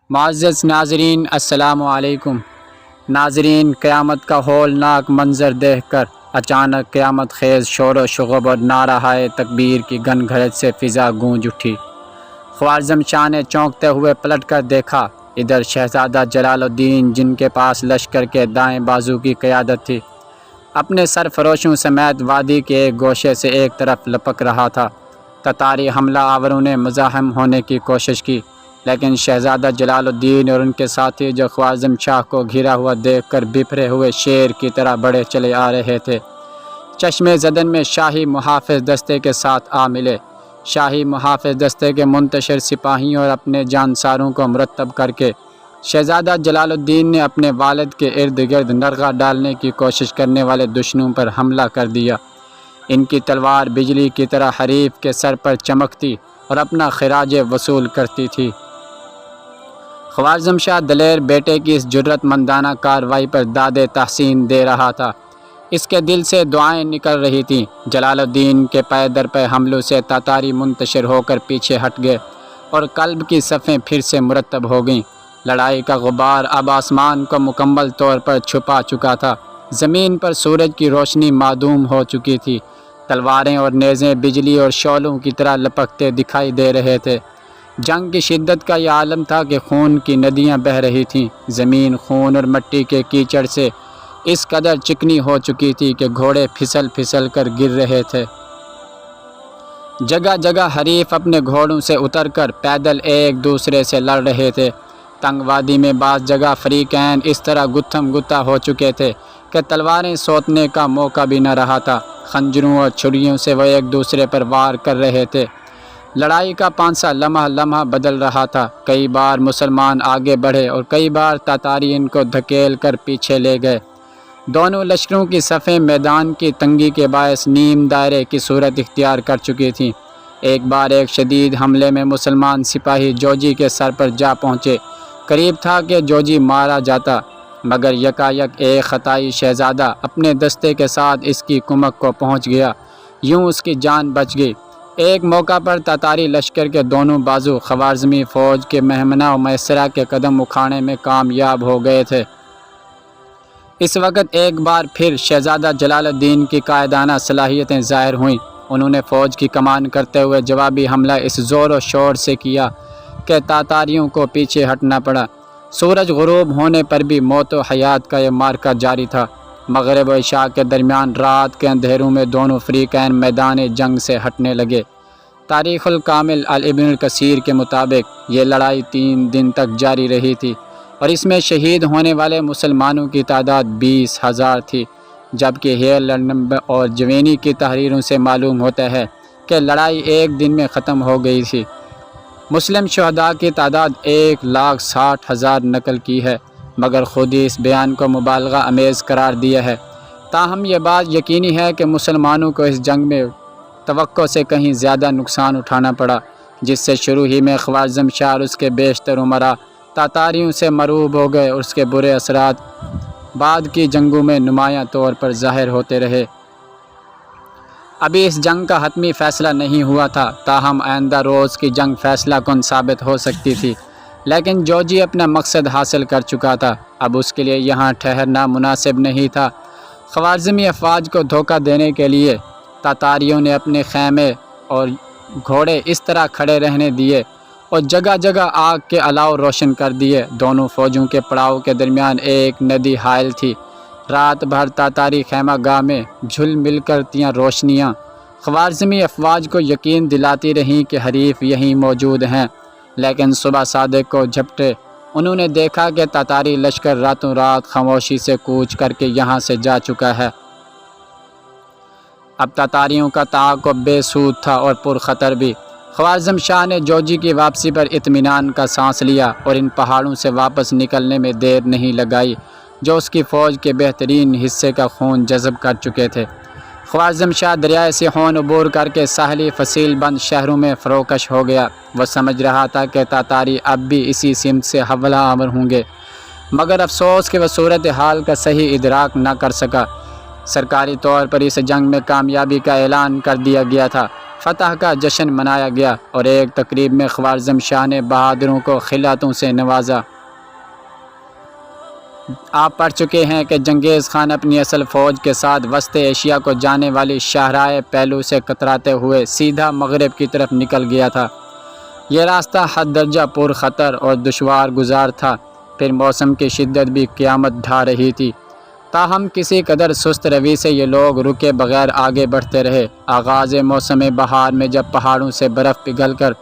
معزز ناظرین السلام علیکم۔ ناظرین، قیامت کا ہولناک منظر دیکھ کر اچانک قیامت خیز شور و شغب اور نعرہ تکبیر کی گھنگھرٹ سے فضا گونج اٹھی۔ خوارزم شاہ نے چونکتے ہوئے پلٹ کر دیکھا، ادھر شہزادہ جلال الدین، جن کے پاس لشکر کے دائیں بازو کی قیادت تھی، اپنے سرفروشوں سمیت وادی کے ایک گوشے سے ایک طرف لپک رہا تھا۔ تتاری حملہ آوروں نے مزاحم ہونے کی کوشش کی، لیکن شہزادہ جلال الدین اور ان کے ساتھی جو خوارزم شاہ کو گھرا ہوا دیکھ کر بپھرے ہوئے شیر کی طرح بڑھے چلے آ رہے تھے، چشم زدن میں شاہی محافظ دستے کے ساتھ آ ملے۔ شاہی محافظ دستے کے منتشر سپاہیوں اور اپنے جانساروں کو مرتب کر کے شہزادہ جلال الدین نے اپنے والد کے ارد گرد نرغہ ڈالنے کی کوشش کرنے والے دشمنوں پر حملہ کر دیا۔ ان کی تلوار بجلی کی طرح حریف کے سر پر چمکتی اور اپنا خراج وصول کرتی تھی۔ خوارزم شاہ دلیر بیٹے کی اس جرأت مندانہ کارروائی پر داد تحسین دے رہا تھا، اس کے دل سے دعائیں نکل رہی تھیں۔ جلال الدین کے پے در پے حملوں سے تاتاری منتشر ہو کر پیچھے ہٹ گئے اور قلب کی صفیں پھر سے مرتب ہو گئیں۔ لڑائی کا غبار اب آسمان کو مکمل طور پر چھپا چکا تھا، زمین پر سورج کی روشنی معدوم ہو چکی تھی، تلواریں اور نیزیں بجلی اور شعلوں کی طرح لپکتے دکھائی دے رہے تھے۔ جنگ کی شدت کا یہ عالم تھا کہ خون کی ندیاں بہہ رہی تھیں، زمین خون اور مٹی کے کیچڑ سے اس قدر چکنی ہو چکی تھی کہ گھوڑے پھسل پھسل کر گر رہے تھے۔ جگہ جگہ حریف اپنے گھوڑوں سے اتر کر پیدل ایک دوسرے سے لڑ رہے تھے۔ تنگ وادی میں بعض جگہ فریقین اس طرح گتھم گتہ ہو چکے تھے کہ تلواریں سوتنے کا موقع بھی نہ رہا تھا۔ خنجروں اور چھریوں سے وہ ایک دوسرے پر وار کر رہے تھے۔ لڑائی کا پانسا لمحہ لمحہ بدل رہا تھا، کئی بار مسلمان آگے بڑھے اور کئی بار تاتاری ان کو دھکیل کر پیچھے لے گئے۔ دونوں لشکروں کی صفیں میدان کی تنگی کے باعث نیم دائرے کی صورت اختیار کر چکی تھیں۔ ایک بار ایک شدید حملے میں مسلمان سپاہی جوجی کے سر پر جا پہنچے، قریب تھا کہ جوجی مارا جاتا، مگر یکایک ایک خطائی شہزادہ اپنے دستے کے ساتھ اس کی کمک کو پہنچ گیا، یوں اس کی جان بچ گئی۔ ایک موقع پر تاتاری لشکر کے دونوں بازو خوارزمی فوج کے مہمنہ و میسرہ کے قدم اکھاڑنے میں کامیاب ہو گئے تھے۔ اس وقت ایک بار پھر شہزادہ جلال الدین کی قائدانہ صلاحیتیں ظاہر ہوئیں۔ انہوں نے فوج کی کمان کرتے ہوئے جوابی حملہ اس زور و شور سے کیا کہ تاتاریوں کو پیچھے ہٹنا پڑا۔ سورج غروب ہونے پر بھی موت و حیات کا یہ معرکہ جاری تھا۔ مغرب و عشاء کے درمیان رات کے اندھیروں میں دونوں فریقین میدان جنگ سے ہٹنے لگے۔ تاریخ الکامل ابن الکثیر کے مطابق یہ لڑائی 3 دن تک جاری رہی تھی اور اس میں شہید ہونے والے مسلمانوں کی تعداد 20,000 تھی، جبکہ ہیرلڈ اور جوینی کی تحریروں سے معلوم ہوتا ہے کہ لڑائی 1 دن میں ختم ہو گئی تھی۔ مسلم شہداء کی تعداد 1,60,000 نقل کی ہے، مگر خود ہی اس بیان کو مبالغہ امیز قرار دیا ہے۔ تاہم یہ بات یقینی ہے کہ مسلمانوں کو اس جنگ میں توقع سے کہیں زیادہ نقصان اٹھانا پڑا، جس سے شروع ہی میں خوارزم شاہ اور اس کے بیشتر امراء تاتاریوں سے مرعوب ہو گئے اور اس کے برے اثرات بعد کی جنگوں میں نمایاں طور پر ظاہر ہوتے رہے۔ ابھی اس جنگ کا حتمی فیصلہ نہیں ہوا تھا، تاہم آئندہ روز کی جنگ فیصلہ کن ثابت ہو سکتی تھی، لیکن جوجی اپنا مقصد حاصل کر چکا تھا، اب اس کے لیے یہاں ٹھہرنا مناسب نہیں تھا۔ خوارزمی افواج کو دھوکہ دینے کے لیے تاتاریوں نے اپنے خیمے اور گھوڑے اس طرح کھڑے رہنے دیے اور جگہ جگہ آگ کے الاؤ روشن کر دیے۔ دونوں فوجوں کے پڑاؤ کے درمیان ایک ندی حائل تھی۔ رات بھر تاتاری خیمہ گاہ میں جھل مل کرتیاں روشنیاں خوارزمی افواج کو یقین دلاتی رہیں کہ حریف یہیں موجود ہیں، لیکن صبح صادق کو جھپٹے انہوں نے دیکھا کہ تاتاری لشکر راتوں رات خاموشی سے کوچ کر کے یہاں سے جا چکا ہے۔ اب تاتاریوں کا تعاقب بے سود تھا اور پرخطر بھی۔ خوارزم شاہ نے جوجی کی واپسی پر اطمینان کا سانس لیا اور ان پہاڑوں سے واپس نکلنے میں دیر نہیں لگائی جو اس کی فوج کے بہترین حصے کا خون جذب کر چکے تھے۔ خوارزم شاہ دریائے سیحون عبور کر کے ساحلی فصیل بند شہروں میں فروکش ہو گیا۔ وہ سمجھ رہا تھا کہ تاتاری اب بھی اسی سمت سے حملہ آور ہوں گے، مگر افسوس کہ وہ صورتحال کا صحیح ادراک نہ کر سکا۔ سرکاری طور پر اس جنگ میں کامیابی کا اعلان کر دیا گیا تھا۔ فتح کا جشن منایا گیا اور ایک تقریب میں خوارزم شاہ نے بہادروں کو خلعتوں سے نوازا۔ آپ پڑھ چکے ہیں کہ چنگیز خان اپنی اصل فوج کے ساتھ وسط ایشیا کو جانے والی شاہراہ پہلو سے کتراتے ہوئے سیدھا مغرب کی طرف نکل گیا تھا۔ یہ راستہ حد درجہ پر خطر اور دشوار گزار تھا، پھر موسم کی شدت بھی قیامت ڈھا رہی تھی، تاہم کسی قدر سست روی سے یہ لوگ رکے بغیر آگے بڑھتے رہے۔ آغاز موسم بہار میں جب پہاڑوں سے برف پگھل کر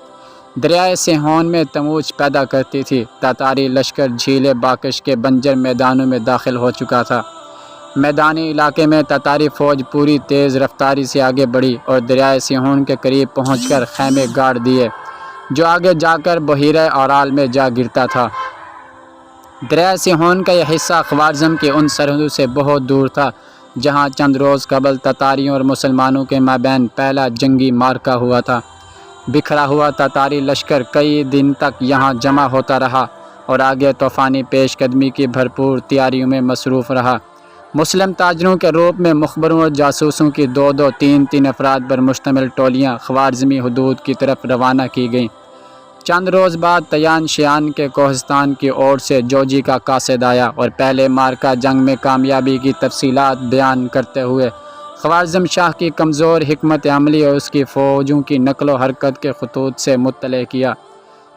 دریائے سیہون میں تموج پیدا کرتی تھی، تاتاری لشکر جھیل باکش کے بنجر میدانوں میں داخل ہو چکا تھا۔ میدانی علاقے میں تاتاری فوج پوری تیز رفتاری سے آگے بڑھی اور دریائے سیہون کے قریب پہنچ کر خیمے گاڑ دیے، جو آگے جا کر بحیرہ اورال میں جا گرتا تھا۔ دریائے سیہون کا یہ حصہ خوارزم کی ان سرحدوں سے بہت دور تھا جہاں چند روز قبل تاتاریوں اور مسلمانوں کے مابین پہلا جنگی معرکہ ہوا تھا۔ بکھرا ہوا تاتاری لشکر کئی دن تک یہاں جمع ہوتا رہا اور آگے طوفانی پیش قدمی کی بھرپور تیاریوں میں مصروف رہا۔ مسلم تاجروں کے روپ میں مخبروں اور جاسوسوں کی دو تین افراد پر مشتمل ٹولیاں خوارزمی حدود کی طرف روانہ کی گئیں۔ چند روز بعد تیان شیان کے کوہستان کی اوٹ سے جوجی کا قاصد آیا اور پہلے مارکہ جنگ میں کامیابی کی تفصیلات بیان کرتے ہوئے خوارزم شاہ کی کمزور حکمت عملی اور اس کی فوجوں کی نقل و حرکت کے خطوط سے مطلع کیا۔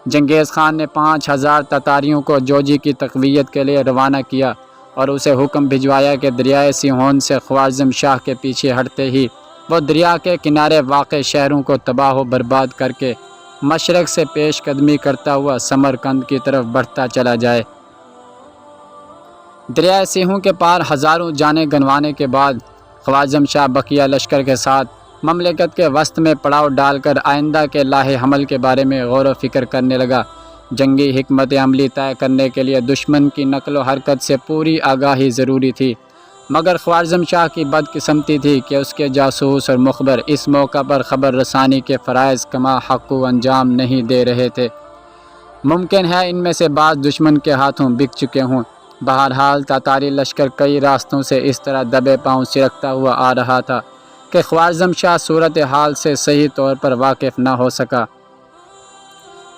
چنگیز خان نے 5000 تاتاریوں کو جوجی کی تقویت کے لیے روانہ کیا اور اسے حکم بھجوایا کہ دریائے سیہون سے خوارزم شاہ کے پیچھے ہٹتے ہی وہ دریا کے کنارے واقع شہروں کو تباہ و برباد کر کے مشرق سے پیش قدمی کرتا ہوا سمرقند کی طرف بڑھتا چلا جائے۔ دریائے سیہون کے پار ہزاروں جانیں گنوانے کے بعد خوارزم شاہ بقیہ لشکر کے ساتھ مملکت کے وسط میں پڑاؤ ڈال کر آئندہ کے لاہ حمل کے بارے میں غور و فکر کرنے لگا۔ جنگی حکمت عملی طے کرنے کے لیے دشمن کی نقل و حرکت سے پوری آگاہی ضروری تھی، مگر خوارزم شاہ کی بدقسمتی تھی کہ اس کے جاسوس اور مخبر اس موقع پر خبر رسانی کے فرائض کما حق و انجام نہیں دے رہے تھے۔ ممکن ہے ان میں سے بعض دشمن کے ہاتھوں بک چکے ہوں۔ بہرحال تاتاری لشکر کئی راستوں سے اس طرح دبے پاؤں سرکتا ہوا آ رہا تھا کہ خوارزم شاہ صورتحال سے صحیح طور پر واقف نہ ہو سکا۔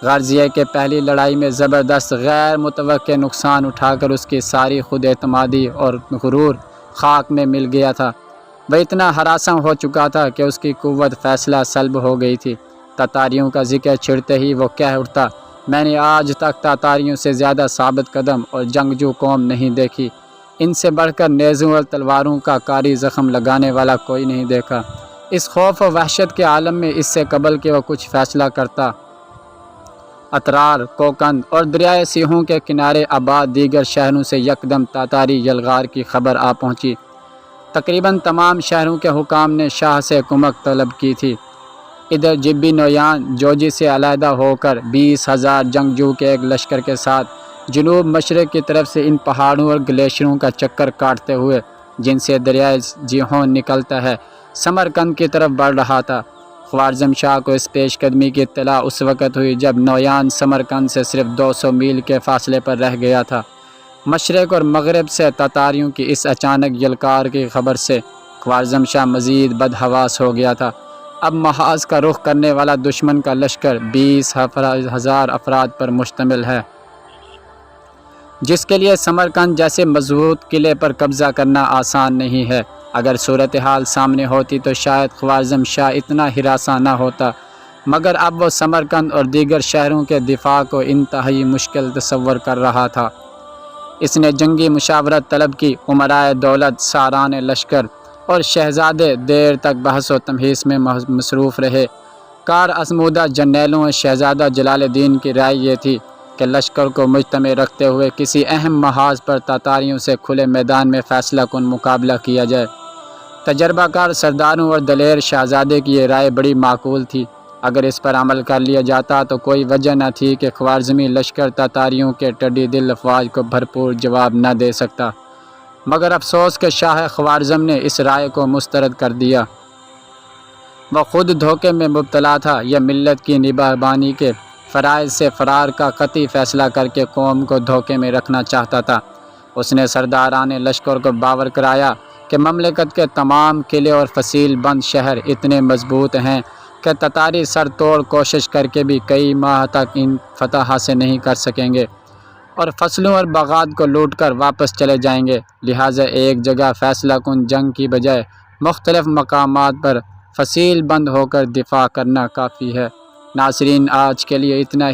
غرض یہ کہ پہلی لڑائی میں زبردست غیر متوقع نقصان اٹھا کر اس کی ساری خود اعتمادی اور غرور خاک میں مل گیا تھا۔ وہ اتنا ہراساں ہو چکا تھا کہ اس کی قوت فیصلہ سلب ہو گئی تھی۔ تاتاریوں کا ذکر چھڑتے ہی وہ کہہ اٹھتا، میں نے آج تک تاتاریوں سے زیادہ ثابت قدم اور جنگجو قوم نہیں دیکھی، ان سے بڑھ کر نیزوں اور تلواروں کا کاری زخم لگانے والا کوئی نہیں دیکھا۔ اس خوف و وحشت کے عالم میں اس سے قبل کہ وہ کچھ فیصلہ کرتا، اترار، کوکند اور دریائے سیہون کے کنارے آباد دیگر شہروں سے یکدم تاتاری یلغار کی خبر آ پہنچی۔ تقریباً تمام شہروں کے حکام نے شاہ سے کمک طلب کی تھی۔ ادھر جبی نویان جوجی سے علیحدہ ہو کر 20,000 جنگجو کے ایک لشکر کے ساتھ جنوب مشرق کی طرف سے ان پہاڑوں اور گلیشیروں کا چکر کاٹتے ہوئے جن سے دریائے سیہون نکلتا ہے سمرقند کی طرف بڑھ رہا تھا۔ خوارزم شاہ کو اس پیش قدمی کی اطلاع اس وقت ہوئی جب نویان سمرقند سے صرف 200 میل کے فاصلے پر رہ گیا تھا۔ مشرق اور مغرب سے تاتاریوں کی اس اچانک یلغار کی خبر سے خوارزم شاہ مزید بدحواس ہو گیا تھا۔ اب محاذ کا رخ کرنے والا دشمن کا لشکر 20,000 افراد پر مشتمل ہے، جس کے لیے سمرقند جیسے مضبوط قلعے پر قبضہ کرنا آسان نہیں ہے۔ اگر صورتحال سامنے ہوتی تو شاید خوارزم شاہ اتنا ہراساں نہ ہوتا، مگر اب وہ سمرقند اور دیگر شہروں کے دفاع کو انتہائی مشکل تصور کر رہا تھا۔ اس نے جنگی مشاورت طلب کی۔ امرائے دولت، ساران لشکر اور شہزادے دیر تک بحث و تمہیس میں مصروف رہے۔ کار آزمودہ جرنیلوں اور شہزادہ جلال الدین کی رائے یہ تھی کہ لشکر کو مجتمع رکھتے ہوئے کسی اہم محاذ پر تاتاریوں سے کھلے میدان میں فیصلہ کن مقابلہ کیا جائے۔ تجربہ کار سرداروں اور دلیر شہزادے کی یہ رائے بڑی معقول تھی۔ اگر اس پر عمل کر لیا جاتا تو کوئی وجہ نہ تھی کہ خوارزمی لشکر تاتاریوں کے ٹڈی دل افواج کو بھرپور جواب نہ دے سکتا، مگر افسوس کہ شاہ خوارزم نے اس رائے کو مسترد کر دیا۔ وہ خود دھوکے میں مبتلا تھا، یا ملت کی نگہبانی کے فرائض سے فرار کا قطعی فیصلہ کر کے قوم کو دھوکے میں رکھنا چاہتا تھا۔ اس نے سرداران لشکر کو باور کرایا کہ مملکت کے تمام قلعے اور فصیل بند شہر اتنے مضبوط ہیں کہ تتاری سر توڑ کوشش کر کے بھی کئی ماہ تک ان فتح حاصل نہیں کر سکیں گے اور فصلوں اور باغات کو لوٹ کر واپس چلے جائیں گے۔ لہٰذا ایک جگہ فیصلہ کن جنگ کی بجائے مختلف مقامات پر فصیل بند ہو کر دفاع کرنا کافی ہے۔ ناظرین، آج کے لیے اتنا ہی۔